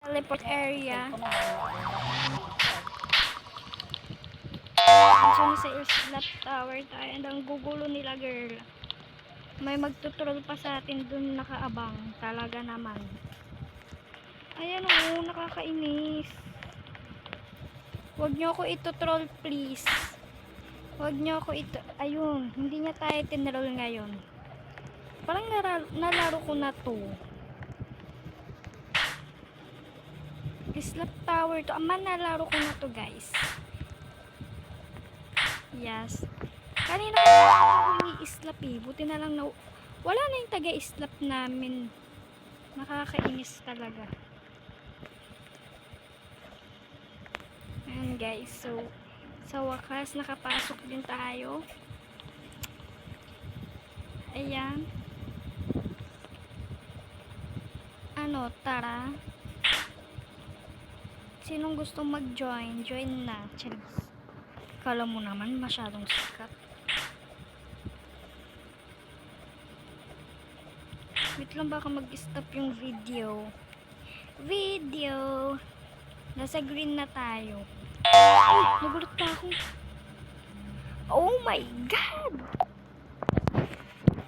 Teleport area. So, nasa Islap Tower tayo. And ang gugulo nila, girl. May magtutrol pa sa atin dun nakaabang. Talaga naman. Ayan o, nakakainis. Huwag nyo ako itutroll, please. Huwag nyo ako ayun, hindi niya tayo tinroll ngayon. Parang nalaro ko na to. Islap Tower to. Ama, nalaro ko na to, guys. Yes. Kanina ko ako i-islap eh. Buti na lang na wala na yung taga-islap namin. Nakakainis talaga. Ayan, guys. So, sa wakas, nakapasok din tayo. Ayan. Ano, tara. Sinong gustong mag-join? Join na. Charis. Kala mo naman, masyadong sikat. Wait lang, baka mag-stop yung video. Nasa green na tayo. Ay, nagulat pa ako. Oh my God!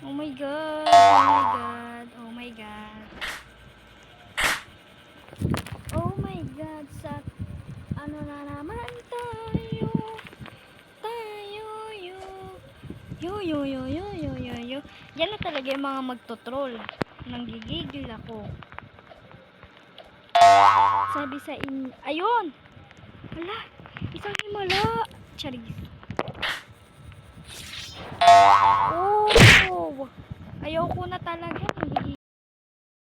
Oh my God! Oh my God! Oh my God! Oh my God! Sa ano na naman tayo? Yo. Yan na talaga yung mga magtotroll. Nanggigigil ako. Sabi sa ayun! Hala! Isang himala! Charis. Oh! Ayaw ko na talaga.